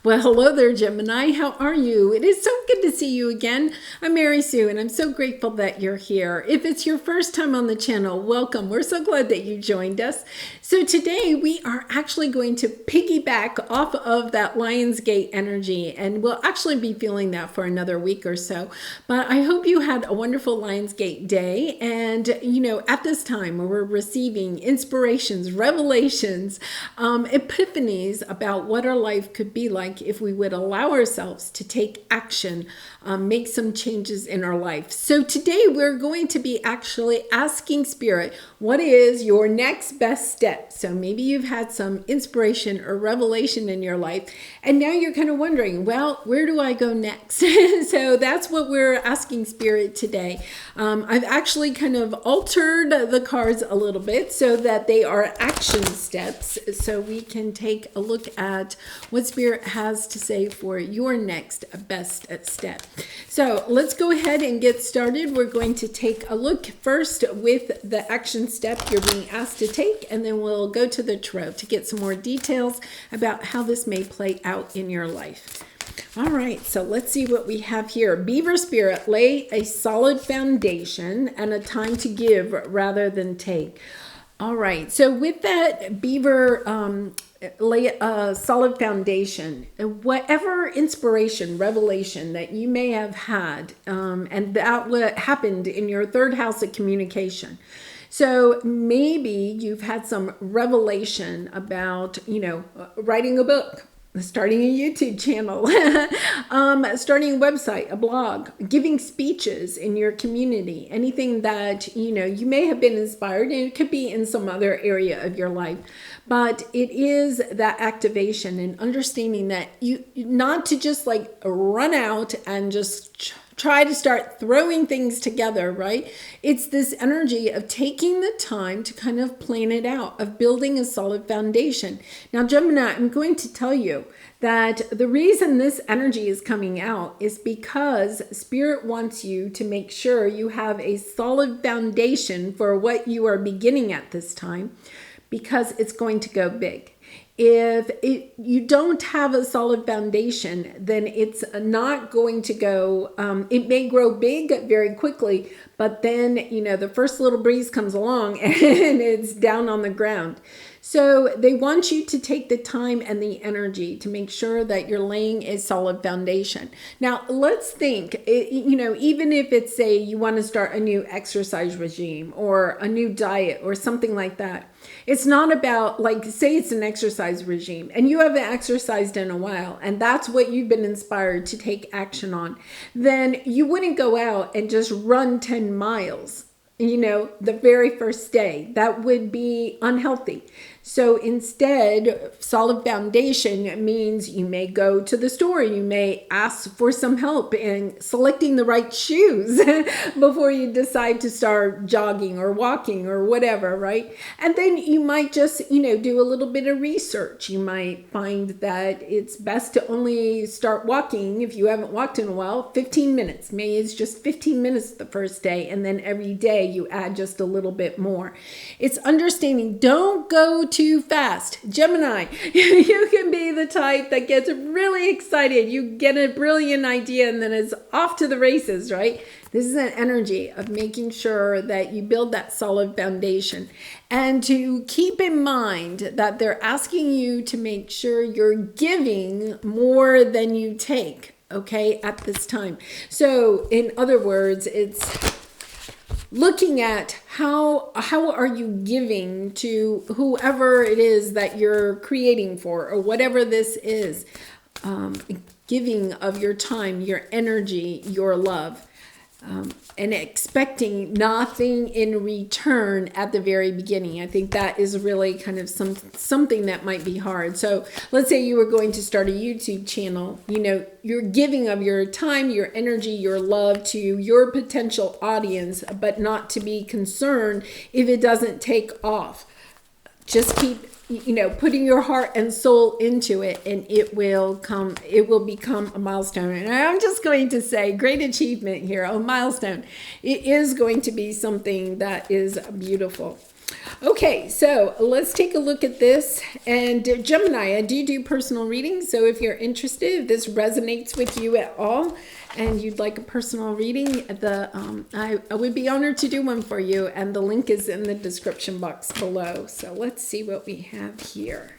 Well, hello there, Gemini. How are you? It is so good to see you again. I'm Mary Sue, and I'm so grateful that you're here. If it's your first time on the channel, welcome. We're so glad that you joined us. So today we are actually going to piggyback off of that Lionsgate energy, and we'll actually be feeling that for another week or so. But I hope you had a wonderful Lionsgate day. And, at this time where we're receiving inspirations, revelations, epiphanies about what our life could be like if we would allow ourselves to take action, make some changes in our life. So today we're going to be actually asking Spirit, what is your next best step? So maybe you've had some inspiration or revelation in your life, and now you're kind of wondering, well, where do I go next? So that's what we're asking Spirit today. I've actually kind of altered the cards a little bit so that they are action steps, so we can take a look at what Spirit has to say for your next best step. So let's go ahead and get started. We're going to take a look first with the action step you're being asked to take, and then we'll go to the tarot to get some more details about how this may play out in your life. All right, so let's see what we have here. Beaver Spirit, lay a solid foundation and a time to give rather than take. All right, so with that Beaver, lay a solid foundation, whatever inspiration, revelation that you may have had, and that what happened in your third house of communication. So maybe you've had some revelation about, writing a book, starting a YouTube channel, starting a website, a blog, giving speeches in your community, anything that, you may have been inspired, and it could be in some other area of your life. But it is that activation and understanding that you not to just like run out and just try to start throwing things together, right? It's this energy of taking the time to kind of plan it out, of building a solid foundation. Now, Gemini, I'm going to tell you that the reason this energy is coming out is because Spirit wants you to make sure you have a solid foundation for what you are beginning at this time, because it's going to go big. If you don't have a solid foundation, then it's not going to go, it may grow big very quickly, but then, the first little breeze comes along and it's down on the ground. So they want you to take the time and the energy to make sure that you're laying a solid foundation. Now, let's think, even if it's you want to start a new exercise regime or a new diet or something like that. It's not about, say it's an exercise regime and you haven't exercised in a while and that's what you've been inspired to take action on. Then you wouldn't go out and just run 10 miles, the very first day. That would be unhealthy. So instead, solid foundation means you may go to the store, you may ask for some help in selecting the right shoes before you decide to start jogging or walking or whatever, right? And then you might just, do a little bit of research. You might find that it's best to only start walking, if you haven't walked in a while, 15 minutes. Maybe it's just 15 minutes the first day, and then every day you add just a little bit more. It's understanding, don't go too fast. Gemini, you can be the type that gets really excited. You get a brilliant idea and then it's off to the races, right? This is an energy of making sure that you build that solid foundation, and to keep in mind that they're asking you to make sure you're giving more than you take, okay, at this time. So in other words, it's looking at how are you giving to whoever it is that you're creating for, or whatever this is, giving of your time, your energy, your love, and expecting nothing in return at the very beginning. I think that is really kind of something that might be hard. So let's say you were going to start a YouTube channel, you're giving of your time, your energy, your love to your potential audience, but not to be concerned if it doesn't take off. Just keep putting your heart and soul into it, and it will become a milestone. And I'm just going to say, great achievement here, a milestone. It is going to be something that is beautiful. Okay, so let's take a look at this. And Gemini, I do personal readings. So if you're interested, if this resonates with you at all, and you'd like a personal reading, I would be honored to do one for you. And the link is in the description box below. So let's see what we have here.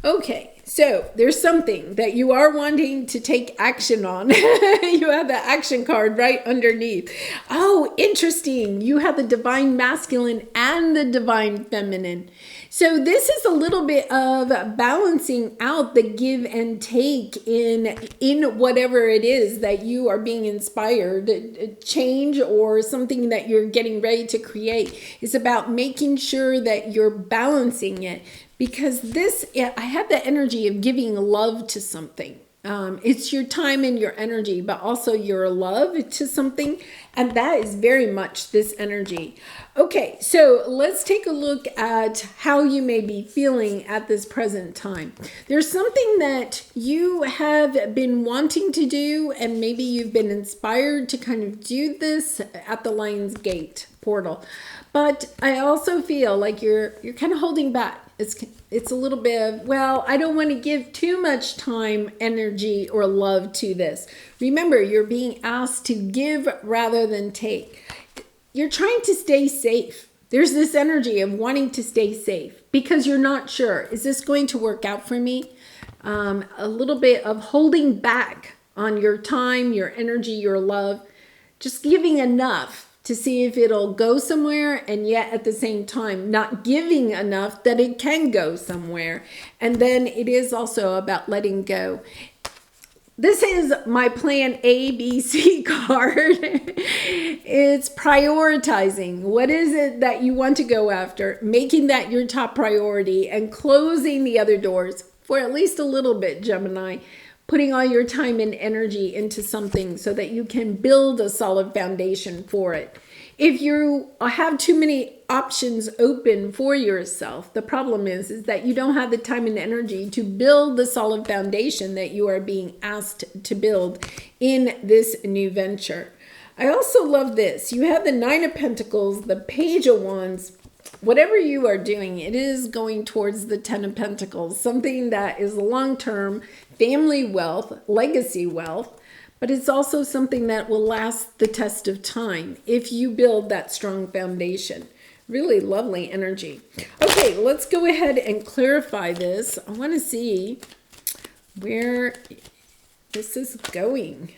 Okay, so there's something that you are wanting to take action on. You have the action card right underneath. Oh, interesting. You have the divine masculine and the divine feminine. So this is a little bit of balancing out the give and take in whatever it is that you are being inspired, change or something that you're getting ready to create. It's about making sure that you're balancing it. Because I have the energy of giving love to something. It's your time and your energy, but also your love to something. And that is very much this energy. Okay, so let's take a look at how you may be feeling at this present time. There's something that you have been wanting to do, and maybe you've been inspired to kind of do this at the Lionsgate portal. But I also feel like you're kind of holding back. It's a little bit of, well, I don't want to give too much time, energy, or love to this. Remember, you're being asked to give rather than take. You're trying to stay safe. There's this energy of wanting to stay safe because you're not sure. Is this going to work out for me? A little bit of holding back on your time, your energy, your love. Just giving enough to see if it'll go somewhere, and yet at the same time not giving enough that it can go somewhere. And then it is also about letting go. This is my plan ABC card. It's prioritizing. What is it that you want to go after? Making that your top priority and closing the other doors for at least a little bit, Gemini. Putting all your time and energy into something so that you can build a solid foundation for it. If you have too many options open for yourself, the problem is that you don't have the time and energy to build the solid foundation that you are being asked to build in this new venture. I also love this. You have the Nine of Pentacles, the Page of Wands. Whatever you are doing, it is going towards the Ten of Pentacles, something that is long-term family wealth, legacy wealth, but it's also something that will last the test of time if you build that strong foundation. Really lovely energy. Okay, let's go ahead and clarify this. I want to see where this is going.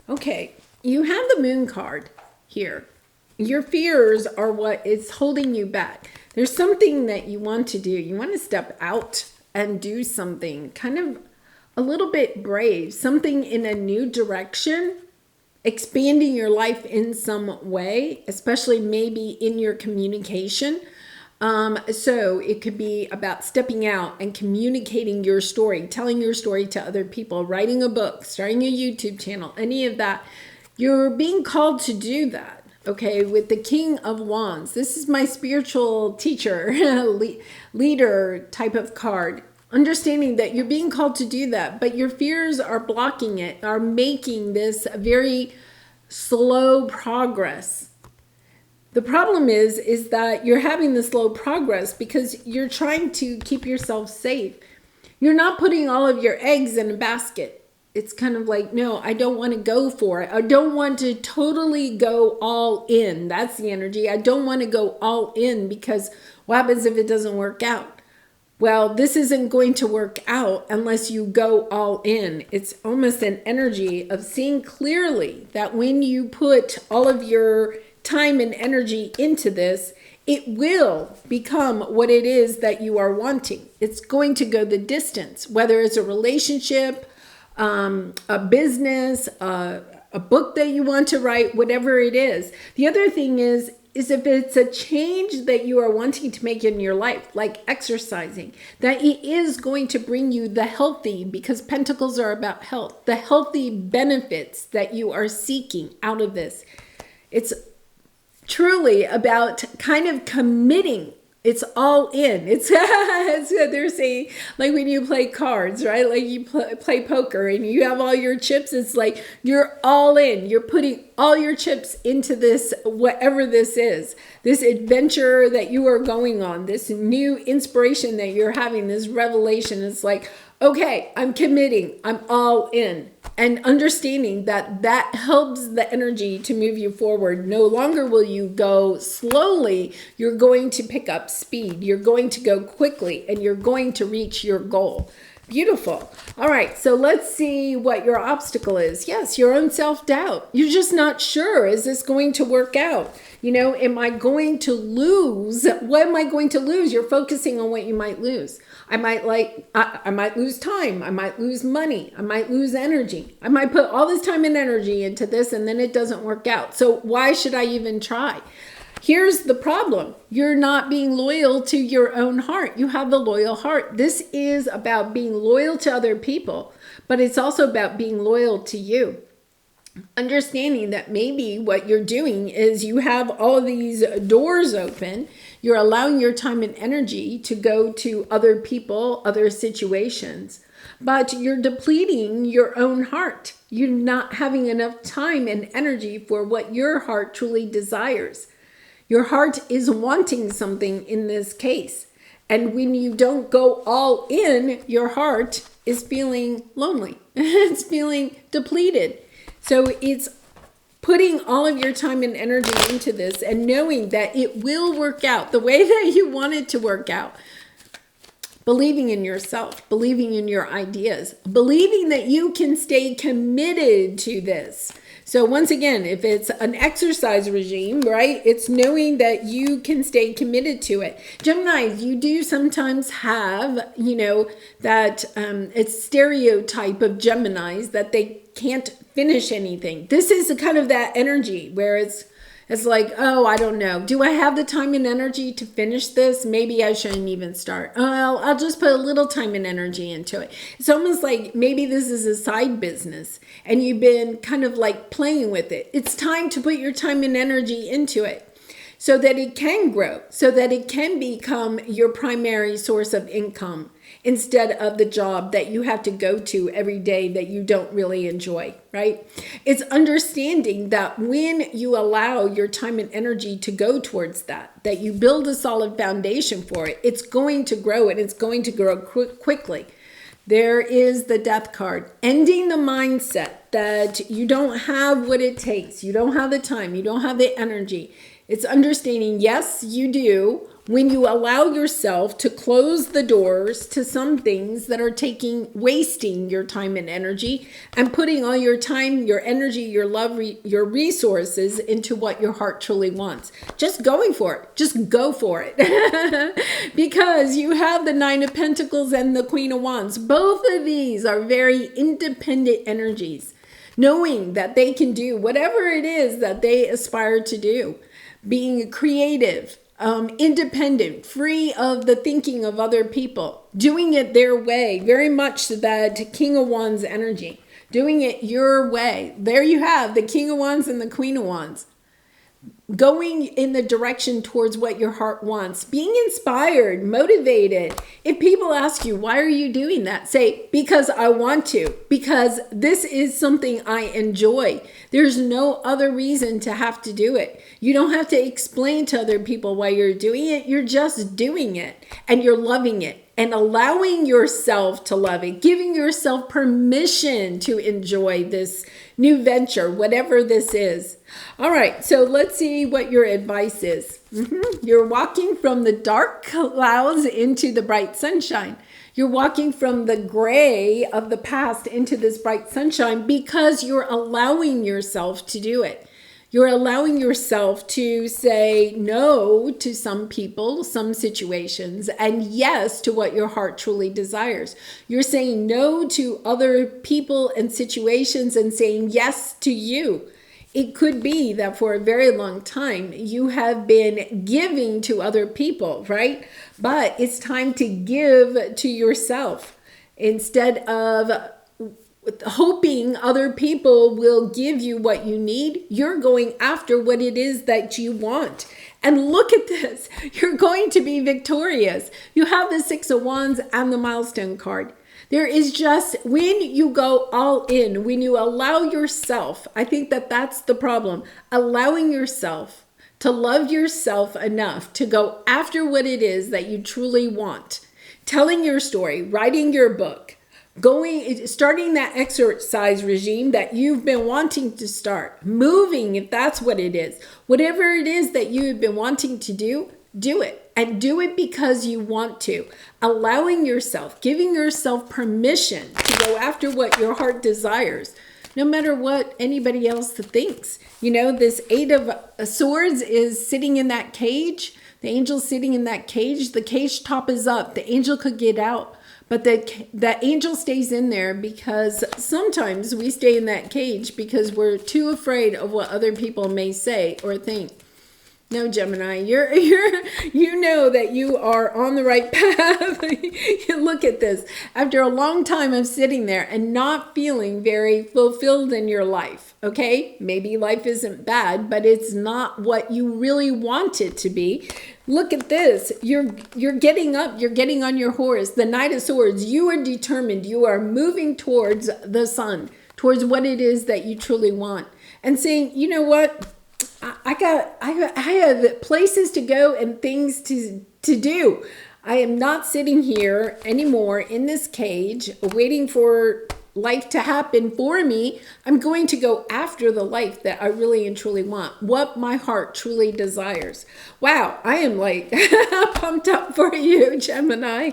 Okay, you have the Moon card here. Your fears are what is holding you back. There's something that you want to do. You want to step out and do something kind of a little bit brave, something in a new direction, expanding your life in some way, especially maybe in your communication. So it could be about stepping out and communicating your story, telling your story to other people, writing a book, starting a YouTube channel, any of that. You're being called to do that. Okay, with the King of Wands. This is my spiritual teacher, leader type of card. Understanding that you're being called to do that, but your fears are blocking it, are making this a very slow progress. The problem is that you're having this slow progress because you're trying to keep yourself safe. You're not putting all of your eggs in a basket. It's kind of like, no, I don't want to go for it. I don't want to totally go all in. That's the energy. I don't want to go all in because what happens if it doesn't work out? Well, this isn't going to work out unless you go all in. It's almost an energy of seeing clearly that when you put all of your time and energy into this, it will become what it is that you are wanting. It's going to go the distance, whether it's a relationship, a business, a book that you want to write, whatever it is. The other thing is if it's a change that you are wanting to make in your life, like exercising, that it is going to bring you the healthy, because pentacles are about health, the healthy benefits that you are seeking out of this. It's truly about kind of committing It's all in. It's, they're saying, like when you play cards, right? Like you play poker and you have all your chips. It's like you're all in. You're putting all your chips into this, whatever this is, this adventure that you are going on, this new inspiration that you're having, this revelation. It's like, okay, I'm committing. I'm all in. And understanding that that helps the energy to move you forward. No longer will you go slowly. You're going to pick up speed. You're going to go quickly and you're going to reach your goal. Beautiful. All right, so let's see what your obstacle is. Yes, your own self-doubt. You're just not sure. Is this going to work out? You know, am I going to lose? What am I going to lose? You're focusing on what you might lose. I might lose time. I might lose money. I might lose energy. I might put all this time and energy into this and then it doesn't work out. So why should I even try? Here's the problem. You're not being loyal to your own heart. You have a loyal heart. This is about being loyal to other people, but it's also about being loyal to you. Understanding that maybe what you're doing is you have all these doors open. You're allowing your time and energy to go to other people, other situations, but you're depleting your own heart. You're not having enough time and energy for what your heart truly desires. Your heart is wanting something in this case. And when you don't go all in, your heart is feeling lonely. It's feeling depleted. So it's putting all of your time and energy into this and knowing that it will work out the way that you want it to work out. Believing in yourself, believing in your ideas, believing that you can stay committed to this. So once again, if it's an exercise regime, right, it's knowing that you can stay committed to it. Gemini, you do sometimes have, you know, that it's stereotype of Geminis that they can't finish anything. This is kind of that energy where it's like, oh, I don't know. Do I have the time and energy to finish this? Maybe I shouldn't even start. Oh, I'll just put a little time and energy into it. It's almost like maybe this is a side business and you've been kind of like playing with it. It's time to put your time and energy into it so that it can grow, so that it can become your primary source of income instead of the job that you have to go to every day that you don't really enjoy, right? It's understanding that when you allow your time and energy to go towards that you build a solid foundation for it, it's going to grow and it's going to grow quickly. There is the death card, ending the mindset that you don't have what it takes. You don't have the time. You don't have the energy. It's understanding, yes, you do. When you allow yourself to close the doors to some things that are wasting your time and energy and putting all your time, your energy, your love, your resources into what your heart truly wants. Just going for it. Just go for it. Because you have the Nine of Pentacles and the Queen of Wands. Both of these are very independent energies, knowing that they can do whatever it is that they aspire to do. Being creative, independent, free of the thinking of other people, doing it their way, very much that King of Wands energy, doing it your way. There you have the King of Wands and the Queen of Wands. Going in the direction towards what your heart wants, being inspired, motivated. If people ask you, why are you doing that? Say, because I want to, because this is something I enjoy. There's no other reason to have to do it. You don't have to explain to other people why you're doing it. You're just doing it and you're loving it. And allowing yourself to love it, giving yourself permission to enjoy this new venture, whatever this is. All right, so let's see what your advice is. You're walking from the dark clouds into the bright sunshine. You're walking from the gray of the past into this bright sunshine because you're allowing yourself to do it. You're allowing yourself to say no to some people, some situations, and yes to what your heart truly desires. You're saying no to other people and situations and saying yes to you. It could be that for a very long time you have been giving to other people, right? But it's time to give to yourself instead of hoping other people will give you what you need. You're going after what it is that you want. And look at this. You're going to be victorious. You have the Six of Wands and the milestone card. There is just, when you go all in, when you allow yourself, I think that that's the problem, allowing yourself to love yourself enough to go after what it is that you truly want. Telling your story, writing your book, starting that exercise regime that you've been wanting to start, moving, if that's what it is, whatever it is that you have been wanting to do it. And do it because you want to. Allowing yourself, giving yourself permission to go after what your heart desires, no matter what anybody else thinks. You know, this Eight of Swords is sitting in that cage. The angel's sitting in that cage. The cage top is up. The angel could get out. But the angel stays in there because sometimes we stay in that cage because we're too afraid of what other people may say or think. No, Gemini, you know that you are on the right path. Look at this. After a long time of sitting there and not feeling very fulfilled in your life, okay? Maybe life isn't bad, but it's not what you really want it to be. Look at this. You're getting up. You're getting on your horse. The Knight of Swords. You are determined. You are moving towards the sun, towards what it is that you truly want. And saying, you know what? I have places to go and things to do. I am not sitting here anymore in this cage waiting for life to happen for me. I'm going to go after the life that I really and truly want, what my heart truly desires. Wow, I am like pumped up for you, Gemini.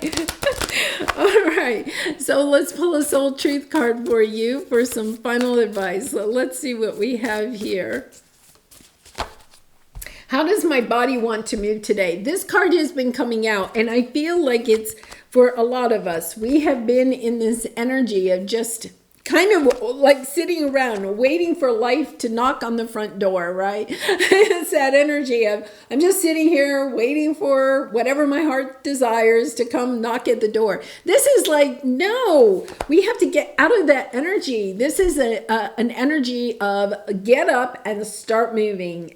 All right, so let's pull a soul truth card for you for some final advice. So let's see what we have here. How does my body want to move today? This card has been coming out, and I feel like it's for a lot of us. We have been in this energy of just kind of like sitting around waiting for life to knock on the front door, right? It's that energy of I'm just sitting here waiting for whatever my heart desires to come knock at the door. This is like, no, we have to get out of that energy. This is an energy of get up and start moving.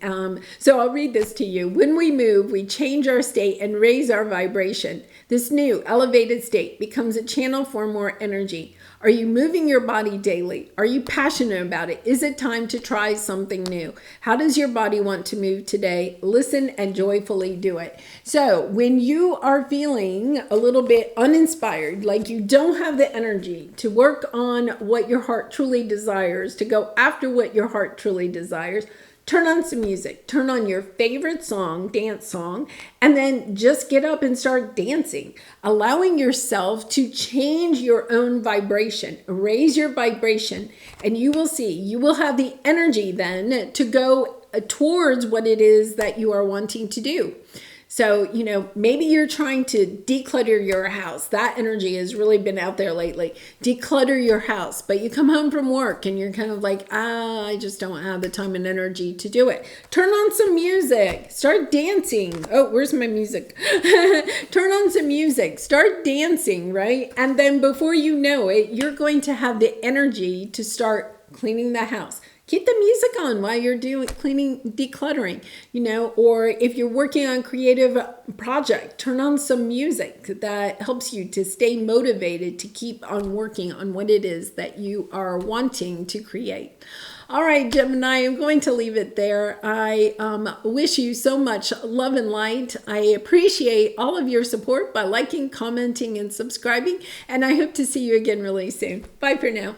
So I'll read this to you. When we move, we change our state and raise our vibration. This new elevated state becomes a channel for more energy. Are you moving your body daily? Are you passionate about it? Is it time to try something new? How does your body want to move today? Listen and joyfully do it. So when you are feeling a little bit uninspired, like you don't have the energy to work on what your heart truly desires, to go after what your heart truly desires, turn on some music, turn on your favorite song, dance song, and then just get up and start dancing, allowing yourself to change your own vibration, raise your vibration, and you will see, you will have the energy then to go towards what it is that you are wanting to do. So, you know, maybe you're trying to declutter your house. That energy has really been out there lately. Declutter your house, but you come home from work and you're kind of like, I just don't have the time and energy to do it. Turn on some music. Start dancing. Oh, where's my music? Turn on some music. Start dancing, right? And then before you know it, you're going to have the energy to start cleaning the house. Keep the music on while you're doing cleaning, decluttering, you know, or if you're working on a creative project, turn on some music that helps you to stay motivated to keep on working on what it is that you are wanting to create. All right, Gemini, I'm going to leave it there. I wish you so much love and light. I appreciate all of your support by liking, commenting, and subscribing, and I hope to see you again really soon. Bye for now.